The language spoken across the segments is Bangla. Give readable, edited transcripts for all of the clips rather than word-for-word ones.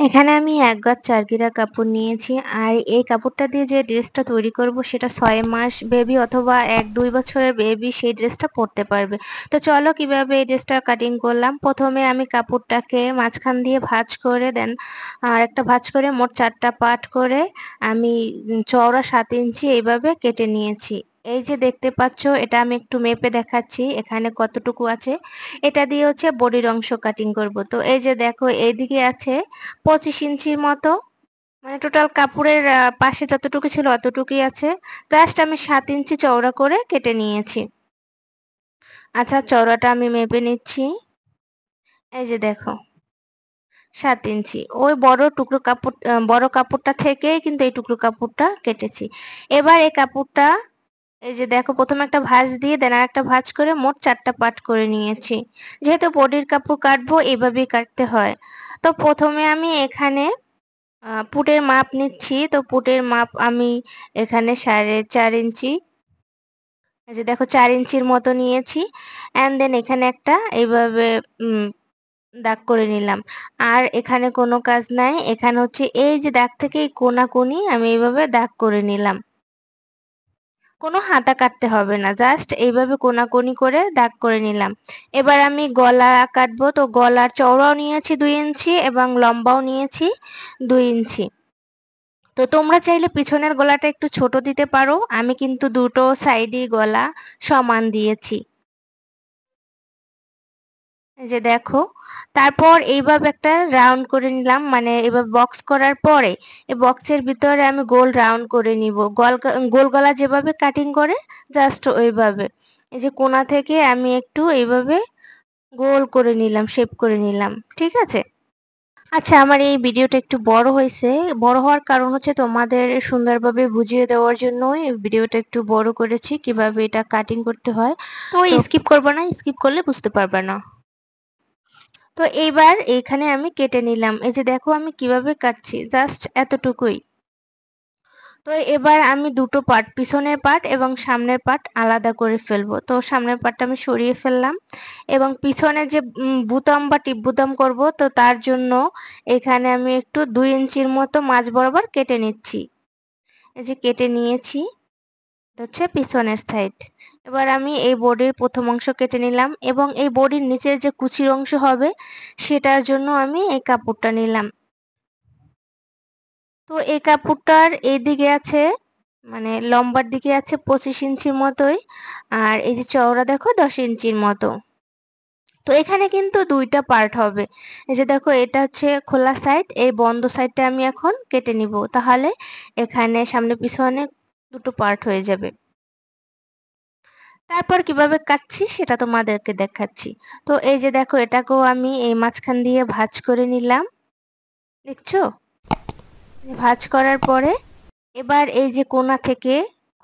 এখানে আমি ১ গজ ৪ গিরা কাপড় নিয়েছি। আর এই কাপড়টা দিয়ে যে ড্রেসটা তৈরি করব সেটা ৬ মাস বেবি অথবা ১-২ বছরের বেবি সেই ড্রেসটা পরতে পারবে। তো চলো কিভাবে এই ড্রেসটা কাটিং করলাম। প্রথমে আমি কাপড়টাকে মাঝখান দিয়ে ভাঁজ করে দেন আরেকটা ভাঁজ করে মোট ৪ টা পার্ট করে আমি চওড়া ৭ ইঞ্চি এইভাবে কেটে নিয়েছি। এই যে দেখতে পাচ্ছ এটা আমি একটু মেপে দেখাচ্ছি এখানে কতটুকু আছে। এটা দিয়ে হচ্ছে বডির অংশ কাটিং করব। তো এই যে দেখো এইদিকে আছে 25 ইঞ্চির মতো, মানে টোটাল কাপড়ের পাশে যতটুকু ছিল অতটুকুই আছে। জাস্ট আমি 7 ইঞ্চি চওড়া করে কেটে নিয়েছি। আচ্ছা চওড়াটা আমি মেপে নিচ্ছি। এই যে দেখো 7 ইঞ্চি। ওই বড় কাপড়টা থেকেই কিন্তু এই টুকরো কাপড়টা কেটেছি। এবার এই কাপড়টা এই যে দেখো প্রথমে একটা ভাঁজ দিয়ে দেন আরেকটা ভাঁজ করে মোট 4 টা পার্ট করে নিয়েছি। যেহেতু বডির কাপড় কাটবো এভাবেই কাটতে হয়। তো প্রথমে আমি এখানে পুটের মাপ নিচ্ছি। তো পুটের মাপ আমি এখানে 4.5 ইঞ্চি, এই যে দেখো 4 ইঞ্চির মতো নিয়েছি। অ্যান্ড দেন এখানে একটা এইভাবে দাগ করে নিলাম। আর এখানে কোনো কাজ নাই, এখানে হচ্ছে এই যে দাগ থেকে এই কোনাকুনি আমি এইভাবে দাগ করে নিলাম। কোনো হাতা কাটতে হবে না, জাস্ট এইভাবে কোনাকুনি করে দাগ করে নিলাম। এবার আমি গলা কাটবো। তো গলার চওড়াও নিয়েছি 2 ইঞ্চি এবং লম্বাও নিয়েছি 2 ইঞ্চি। তো তোমরা চাইলে পিছনের গলাটা একটু ছোট দিতে পারো, আমি কিন্তু দুটো সাইডই গলা সমান দিয়েছি। এই যে দেখো তারপর এইভাবে একটা রাউন্ড করে নিলাম, মানে এবার বক্স করার পরে এই বক্সের ভিতরে আমি গোল রাউন্ড করে নিব। গোল গলা যেভাবে কাটিং করে জাস্ট ওইভাবে। এই যে কোণা থেকে আমি একটু এইভাবে গোল করে নিলাম, শেপ করে নিলাম। ঠিক আছে। আচ্ছা আমার এই ভিডিওটা একটু বড় হয়েছে। বড় হওয়ার কারণ হচ্ছে তোমাদের সুন্দরভাবে বুঝিয়ে দেওয়ার জন্য এই ভিডিওটা একটু বড় করেছি কিভাবে এটা কাটিং করতে হয়। তো স্কিপ করবে না, স্কিপ করলে বুঝতে পারবে না। তো এইবার এইখানে আমি কেটে নিলাম। এই যে দেখো আমি কিভাবে কাটছি, জাস্ট এতটুকুই। তো এবার আমি দুটো পার্ট, পিছনের পার্ট এবং সামনের পার্ট আলাদা করে ফেলবো। তো সামনের পার্টটা আমি সরিয়ে ফেললাম এবং পিছনে যে বুতাম বা টিপ বুতাম করব তো তার জন্য এখানে আমি একটু 2 ইঞ্চির মতো মাঝ বরাবর কেটে নিচ্ছি। এই যে কেটে নিয়েছি, এটা হচ্ছে পিছনের সাইড। এবার আমি এই বডির প্রথম অংশ কেটে নিলাম এবং এই বডির নিচের যে কুচির অংশ হবে সেটার জন্য আমি এই কাপড়টা নিলাম। তো এই কাপড়টার এইদিকে আছে, মানে লম্বার দিকে আছে 25 ইঞ্চির মতোই, আর এই যে চওড়া দেখো 10 ইঞ্চির মতো। তো এখানে কিন্তু দুইটা পার্ট হবে। এই যে দেখো এটা হচ্ছে খোলা সাইড, এই বন্ধ সাইডটা আমি এখন কেটে নিব, তাহলে এখানে সামনে পিছনে দুটো পার্ট হয়ে যাবে। তারপর কিভাবে কাটছি সেটা তোমাদেরকে দেখাচ্ছি। তো এই যে দেখো এটাকেও আমি এই মাঝখান দিয়ে ভাঁজ করে নিলাম, দেখছো? ভাঁজ করার পরে এবার এই যে কোণা থেকে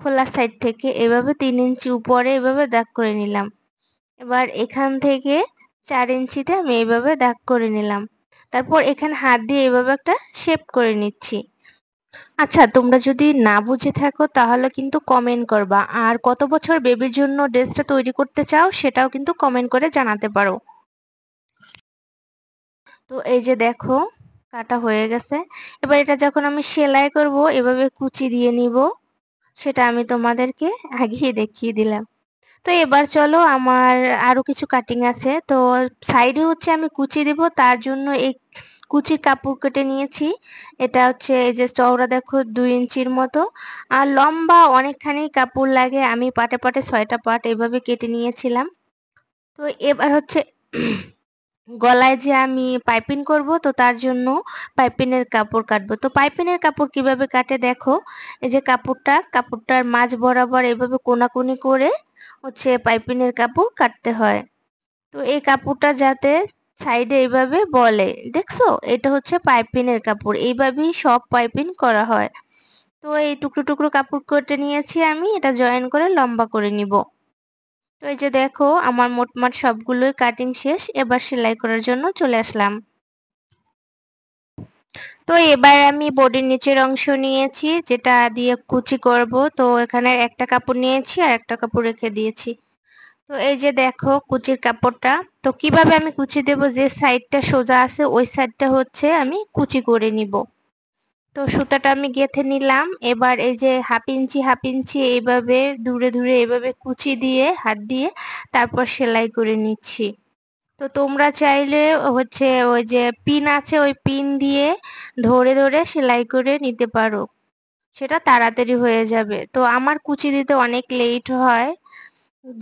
খোলা সাইড থেকে এভাবে 3 ইঞ্চি উপরে এভাবে দাগ করে নিলাম। এবার এখান থেকে 4 ইঞ্চিতে আমি এইভাবে দাগ করে নিলাম। তারপর এখানে হাত দিয়ে এভাবে একটা শেপ করে নিচ্ছি। আচ্ছা তোমরা যদি না বুঝে থাকো তাহলে কিন্তু কমেন্ট করবা, আর কত বছর বেবির জন্য ড্রেসটা তৈরি করতে চাও সেটাও কিন্তু কমেন্ট করে জানাতে পারো। তো এই যে দেখো কাটা হয়ে গেছে। এবার এটা যখন আমি সেলাই করব এভাবে কুচি দিয়ে নিব, সেটা আমি তোমাদেরকে আগেই দেখিয়ে দিলাম। তো এবার চলো আমার আরো কিছু কাটিং আছে। তো সাইডে হচ্ছে আমি কুচি দিব, তার জন্য এই কুচির কাপড় কেটে নিয়েছি। এটা হচ্ছে এই যে চওড়া দেখো 2 ইঞ্চির মতো, আর লম্বা অনেকখানি কাপড় লাগে, আমি পাটে পাটে 6টা পাট এভাবে কেটে নিয়েছিলাম। তো এবার হচ্ছে গলায় যে আমি পাইপিং করব তো তার জন্য পাইপিনের কাপড় কাটবো। তো পাইপিনের কাপড় কিভাবে কাটে দেখো, এই যে কাপড়টার মাঝ বরাবর এভাবে কোনাকুনি করে হচ্ছে পাইপিনের কাপড় কাটতে হয়। তো এই কাপড়টা যাতে সাইডে এইভাবে বলে, দেখছো এটা হচ্ছে পাইপিনের কাপড়, এইভাবেই সব পাইপিং করা হয়। তো এই টুকরো টুকরো কাপড় কেটে নিয়েছি, আমি এটা জয়েন করে লম্বা করে নিব। তো এই যে দেখো আমার মোটমাট সবগুলোই কাটিং শেষ, এবার সেলাই করার জন্য চলে আসলাম। তো এবার আমি বডির নিচের অংশ নিয়েছি যেটা দিয়ে কুচি করব। তো এখানে একটা কাপড় নিয়েছি আর একটা কাপড় রেখে দিয়েছি। তো তো এই যে দেখো কুচির কাপড়টা। তো কিভাবে আমি কুচি দেব, যে সাইডটা সোজা আছে ওই সাইডটা হচ্ছে আমি কুচি করে নিব। তো সুতাটা আমি গেঁথে নিলাম। এবার এই যে হাফ ইঞ্চি এইভাবে দূরে দূরে এইভাবে কুচি দিয়ে হাত দিয়ে তারপর সেলাই করে নিচ্ছি। তো তোমরা চাইলে হচ্ছে ওই যে পিন আছে ওই পিন দিয়ে ধরে ধরে সেলাই করে নিতে পারো, সেটা তাড়াতাড়ি হয়ে যাবে। তো আমার কুচি দিতে অনেক লেট হয়,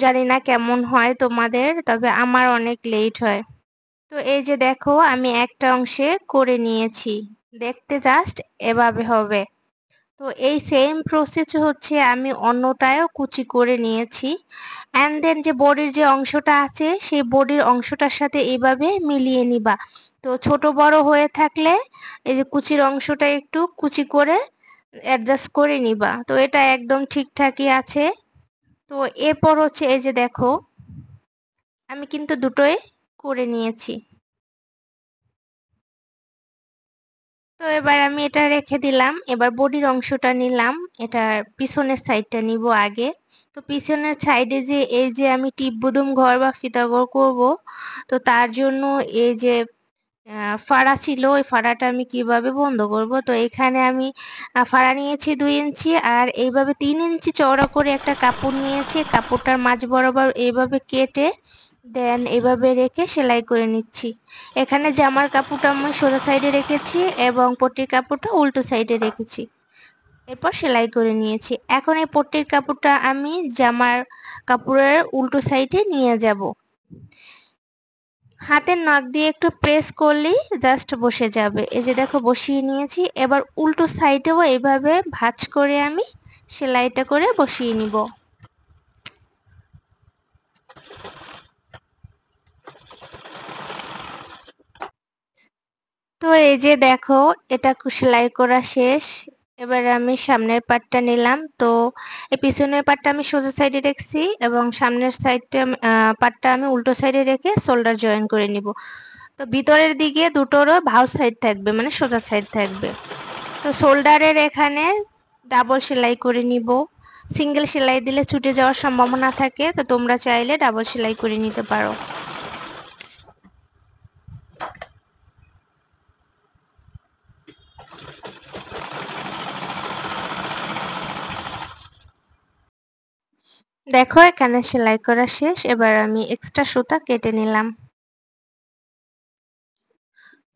জানি না কেমন হয় তোমাদের, তবে আমার অনেক লেট হয়। তো এই যে দেখো আমি একটা অংশে করে নিয়েছি, দেখতে জাস্ট এভাবে হবে। তো এই সেম প্রসেস হচ্ছে আমি অন্যটায়ও কুচি করে নিয়েছি। অ্যান্ড দেন যে বডির যে অংশটা আছে সেই বডির অংশটার সাথে এইভাবে মিলিয়ে নিবা। তো ছোট বড় হয়ে থাকলে এই যে কুচির অংশটা একটু কুচি করে অ্যাডজাস্ট করে নিবা। তো এটা একদম ঠিকঠাকই আছে। তো এরপর হচ্ছে এই যে দেখো আমি কিন্তু দুটোই করে নিয়েছি। তো এবার আমি এটা রেখে দিলাম। এবার বডির অংশটা নিলাম, এটার পিছনের সাইডটা নিব আগে। তো পিছনের সাইডে যে এই যে আমি টিপ বুদুম ঘর বা ফিতা ঘর করব, তো তার জন্য এই যে ফাড়া ছিল ওই ফাড়াটা আমি কিভাবে বন্ধ করব। তো এখানে আমি ফাড়া নিয়েছি 2 ইঞ্চি, আর এইভাবে 3 ইঞ্চি চওড়া করে একটা কাপড় নিয়েছি। কাপড়টার মাঝ বরাবর এইভাবে কেটে দেন এভাবে রেখে সেলাই করে নিচ্ছি। এখানে জামার কাপড়টা আমি সোজা সাইডে রেখেছি এবং পট্টির কাপড়টা উল্টো সাইডে রেখেছি। এরপর সেলাই করে নিয়েছি। এখন এই পট্টির কাপড়টা আমি জামার কাপড়ের উল্টো সাইডে নিয়ে যাব। হাতের নখ দিয়ে একটু প্রেস করলেই জাস্ট বসে যাবে। এই যে দেখো বসিয়ে নিয়েছি। এবার উল্টো সাইডেও এইভাবে ভাঁজ করে আমি সেলাইটা করে বসিয়ে নিব। তো এই যে দেখো এটা সেলাই করা শেষ। এবার আমি সামনের পার্টটা নিলাম। তো এই পিছনের পার্টটা আমি সোজা সাইডে রেখেছি এবং সামনের সাইডটা পার্টটা আমি উল্টো সাইডে রেখে শোল্ডার জয়েন করে নিব। তো ভিতরের দিকে দুটোরও ভাঁজ সাইড থাকবে, মানে সোজা সাইড থাকবে। তো শোল্ডারের এখানে ডাবল সেলাই করে নিব। সিঙ্গেল সেলাই দিলে ছুটে যাওয়ার সম্ভাবনা থাকে, তো তোমরা চাইলে ডাবল সেলাই করে নিতে পারো। দেখো এখানে সেলাই করা শেষ। এবার আমি এক্সট্রা সুতা কেটে নিলাম।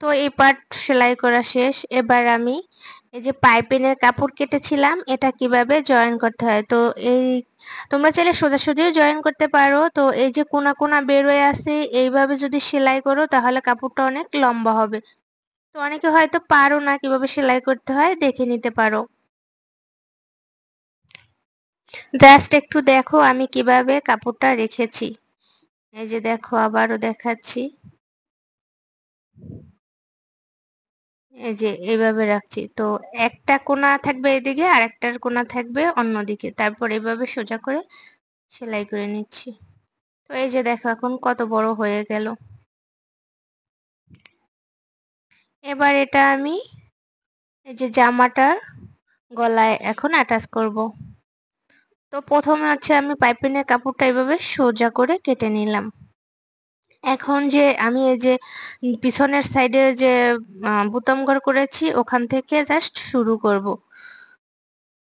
তো এই পার্ট সেলাই করা শেষ। এবার আমি এই যে পাইপিনের কাপড় কেটেছিলাম এটা কিভাবে জয়েন করতে হয়, তো এই তোমরা চাইলে সোজাসুজিও জয়েন করতে পারো। তো এই যে কোনা কোনা বের হয়ে আছে এইভাবে যদি সেলাই করো তাহলে কাপড়টা অনেক লম্বা হবে। তো অনেকে হয়তো পারো না কিভাবে সেলাই করতে হয়, দেখে নিতে পারো। জাস্ট একটু দেখো আমি কিভাবে কাপড়টা রেখেছি। এই যে দেখো আবারও দেখাচ্ছি। এই যে এইভাবে রাখছি। তো একটা কোণা থাকবে এদিকে আর একটার কোণা থাকবে অন্যদিকে, তারপর এইভাবে সোজা করে সেলাই করে নিচ্ছি। তো এই যে দেখো এখন কত বড় হয়ে গেল। এবার এটা আমি এই যে জামাটার গলায় এখন অ্যাটাচ করব। তো প্রথমে হচ্ছে আমি পাইপিনের কাপড়টা এইভাবে সোজা করে কেটে নিলাম। এখন যে আমি এই যে পিছনের সাইডের যে বুতাম ঘর করেছি ওখান থেকে জাস্ট শুরু করব।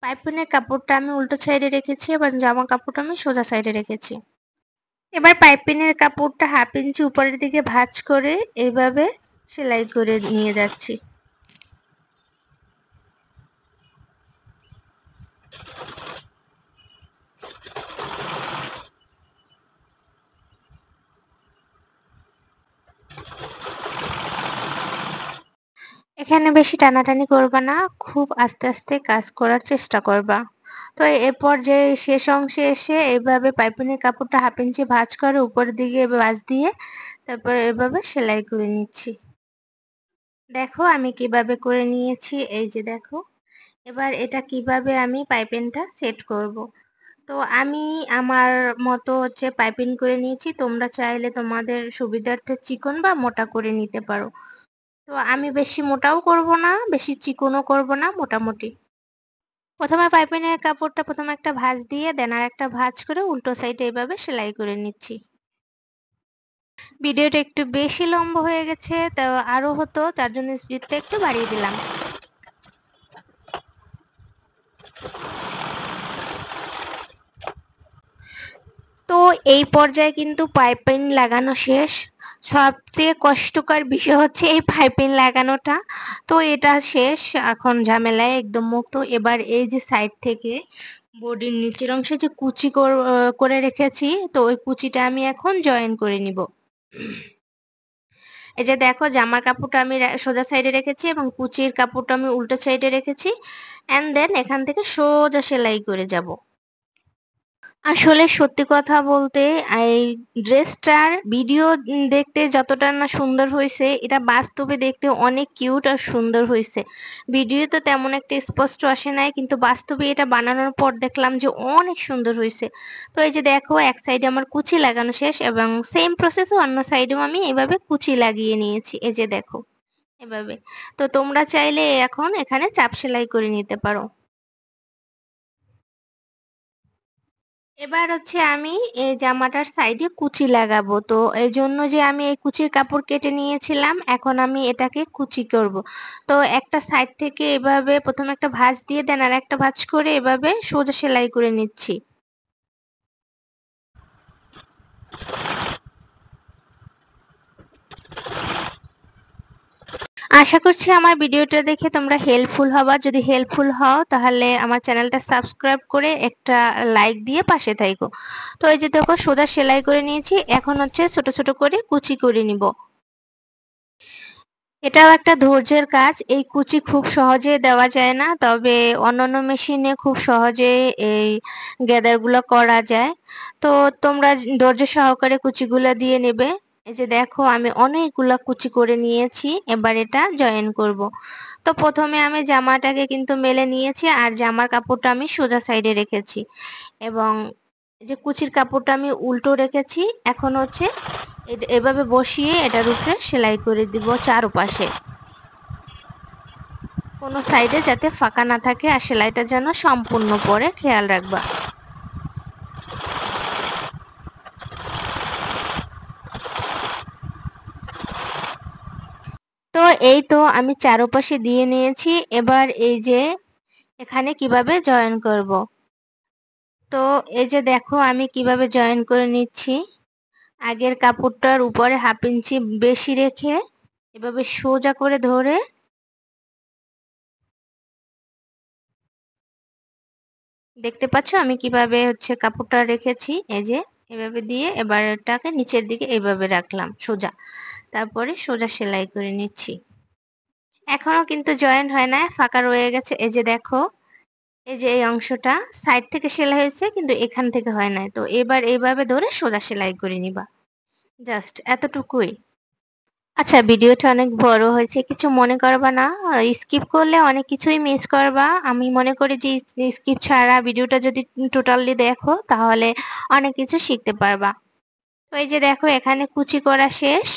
পাইপিনের কাপড়টা আমি উল্টো সাইডে রেখেছি, এবার জামা কাপড়টা আমি সোজা সাইডে রেখেছি। এবার পাইপিনের কাপড়টা হাফ ইঞ্চি উপরের দিকে ভাঁজ করে এইভাবে সেলাই করে নিয়ে যাচ্ছি। এখানে বেশি টানাটানি করবা না, খুব আস্তে আস্তে কাজ করার চেষ্টা করবা। তো এরপর যে শেষ অংশে এসে এইভাবে পাইপিনের কাপড়টা হাফ ইঞ্চি ভাঁজ করে উপরের দিকে ভাঁজ দিয়ে তারপর এভাবে সেলাই করে নিচ্ছি। দেখো আমি কিভাবে করে নিয়েছি, এই যে দেখো। এবার এটা কিভাবে আমি পাইপিংটা সেট করব। তো আমি আমার মতো হচ্ছে পাইপিং করে নিয়েছি, তোমরা চাইলে তোমাদের সুবিধার্থে চিকন বা মোটা করে নিতে পারো। তো আমি বেশি মোটাও করব না বেশি চিকনও করব না, মোটামুটি। প্রথমে পাইপিনের কাপড়টা প্রথমে একটা ভাঁজ দিয়ে দেন আর একটা ভাঁজ করে উল্টো সাইডে এইভাবে সেলাই করে নিচ্ছি। ভিডিওটা একটু বেশি লম্বা হয়ে গেছে, তো আরো হতো, তার জন্য স্পিডটা একটু বাড়িয়ে দিলাম। তো এই পর্যায়ে কিন্তু পাইপিং লাগানো শেষ। সবচেয়ে কষ্টকর বিষয় হচ্ছে এই পাইপিং লাগানোটা। তো এটা শেষ, এখন ঝামেলায় একদম মুক্ত। এবার এই যে সাইড থেকে বডির নিচের অংশে যে কুচি করে রেখেছি, তো ওই কুচিটা আমি এখন জয়েন করে নিব। এই যে দেখো, জামার কাপড়টা আমি সোজা সাইডে রেখেছি এবং কুচির কাপড়টা আমি উল্টো সাইডে রেখেছি। এন্ড দেন এখান থেকে সোজা সেলাই করে যাব। আসলে সত্যি কথা বলতে এই ড্রেসটার ভিডিও দেখতে যতটা না সুন্দর হয়েছে, এটা বাস্তবে দেখতে অনেক কিউট আর সুন্দর হয়েছে। ভিডিওতে তেমন একটা স্পষ্ট আসে নাই, কিন্তু বাস্তবে এটা বানানোর পর দেখলাম যে অনেক সুন্দর হয়েছে। তো এই যে দেখো, এক সাইডে আমার কুচি লাগানো শেষ এবং সেম প্রসেসে অন্য সাইডেও আমি এভাবে কুচি লাগিয়ে নিয়েছি। এই যে দেখো এভাবে। তো তোমরা চাইলে এখন এখানে চাপ সেলাই করে নিতে পারো। এবার হচ্ছে আমি এই জামাটার সাইডে কুচি লাগাবো। তো এই জন্য যে আমি এই কুচির কাপড় কেটে নিয়েছিলাম, এখন আমি এটাকে কুচি করব। তো একটা সাইড থেকে এভাবে প্রথমে একটা ভাঁজ দিয়ে দেন আর একটা ভাঁজ করে এভাবে সোজা সেলাই করে নিচ্ছি। আশা করছি আমার ভিডিওটা দেখে তোমরা হেল্পফুল হবা। যদি হেল্পফুল হও তাহলে আমার চ্যানেলটা সাবস্ক্রাইব করে একটা লাইক দিয়ে পাশে থাকো। তো এই যে দেখো, সোজা সেলাই করে নিয়েছি, এখন হচ্ছে ছোট ছোট করে কুচি করে নিব। এটাও একটা ধৈর্যের কাজ। এই কুচি খুব সহজে দেওয়া যায় না, তবে অন্যান্য মেশিনে খুব সহজে এই গ্যাদারগুলো করা যায়। তো তোমরা ধৈর্য সহকারে কুচিগুলো দিয়ে নেবে। এই যে দেখো, আমি অনেকগুলা কুচি করে নিয়েছি, এবার এটা জয়েন করব। তো প্রথমে আমি জামাটাকে কিন্তু মেলে নিয়েছি আর জামার কাপড়টা আমি সোজা সাইডে রেখেছি এবং যে কুচির কাপড়টা আমি উল্টো রেখেছি। এখন হচ্ছে এভাবে বসিয়ে এটার উপরে সেলাই করে দিব চারপাশে, কোনো সাইডে যাতে ফাঁকা না থাকে আর সেলাইটা যেন সম্পূর্ণ পরে, খেয়াল রাখবা। তো এই তো আমি চারপাশে দিয়ে নিয়েছি। এবার এই যে এখানে কিভাবে জয়েন করব। তো এই যে দেখো আমি কিভাবে জয়েন করে নিচ্ছি। আগের কাপড়টার উপরে 1/2 ইঞ্চি বেশি রেখে এভাবে সোজা করে ধরে দেখতে পাচ্ছ আমি কিভাবে হচ্ছে কাপড়টা রেখেছি। এই যে এভাবে দিয়ে এবার এটাকে নিচের দিকে এইভাবে রাখলাম সোজা, তারপরে সোজা সেলাই করে নিচ্ছি। এখনো কিন্তু জয়েন হয় না, ফাঁকা রয়ে গেছে। এই যে দেখো, এই যে এই অংশটা সাইড থেকে সেলাই হয়েছে কিন্তু এখান থেকে হয় নাই। তো এবার এইভাবে ধরে সোজা সেলাই করে নিবা, জাস্ট এতটুকুই। আচ্ছা, ভিডিওটা অনেক বড় হয়েছে, কিছু মনে করবা না। স্কিপ করলে অনেক কিছুই মিস করবা। আমি মনে করি যে স্কিপ ছাড়া ভিডিওটা যদি টোটালি দেখো তাহলে অনেক কিছু শিখতে পারবা। তো এই যে দেখো, এখানে কুচি করা শেষ।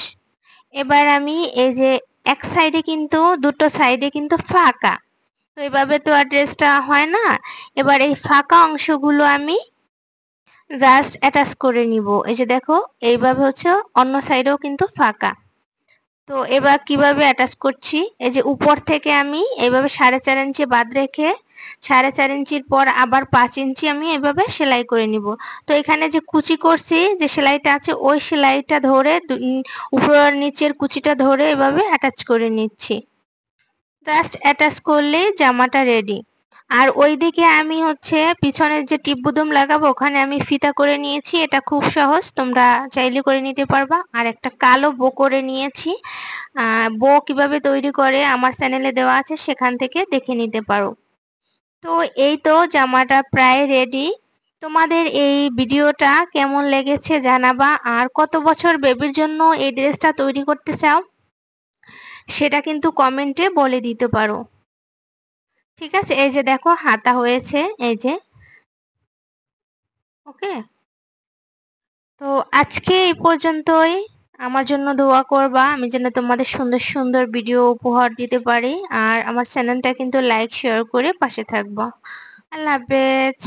এবার আমি এই যে এক সাইডে কিন্তু দুটো সাইডে কিন্তু ফাঁকা, তো এভাবে তো আর ড্রেসটা হয় না। এবার এই ফাঁকা অংশগুলো আমি জাস্ট অ্যাটাচ করে নিব। এই যে দেখো, এইভাবে হচ্ছে অন্য সাইডেও কিন্তু ফাঁকা। তো এবার কিভাবে অ্যাটাচ করছি, এই যে উপর থেকে আমি এইভাবে 4.5 ইঞ্চি বাদ রেখে 4.5 ইঞ্চির পর আবার 5 ইঞ্চি আমি এভাবে সেলাই করে নিব। তো এখানে যে কুচি করছি, যে সেলাইটা আছে ওই সেলাইটা ধরে উপর নিচের কুচিটা ধরে এভাবে অ্যাটাচ করে নিচ্ছি। জাস্ট অ্যাটাচ করলেই জামাটা রেডি। আর ওইদিকে আমি হচ্ছে পিছনের যে টিপ বুদুম লাগাবো ওখানে আমি ফিতা করে নিয়েছি। এটা খুব সহজ, তোমরা চাইলে করে নিতে পারবা। আর একটা কালো বো করে নিয়েছি। বো কিভাবে তৈরি করে আমার চ্যানেলে দেওয়া আছে, সেখান থেকে দেখে নিতে পারো। তো এই তো জামাটা প্রায় রেডি। তোমাদের এই ভিডিওটা কেমন লেগেছে জানাবা। আর কত বছর বেবির জন্য এই ড্রেসটা তৈরি করতে চাও সেটা কিন্তু কমেন্টে বলে দিতে পারো। ঠিক আছে, এই যে দেখো হাতা হয়েছে, এই যে। ওকে, তো আজকে এই পর্যন্তই। আমার জন্য দোয়া করবা, আমি যেন তোমাদের সুন্দর সুন্দর ভিডিও উপহার দিতে পারি। আর আমার চ্যানেলটা কিন্তু লাইক শেয়ার করে পাশে থাকবা। আল্লাহ হাফেজ।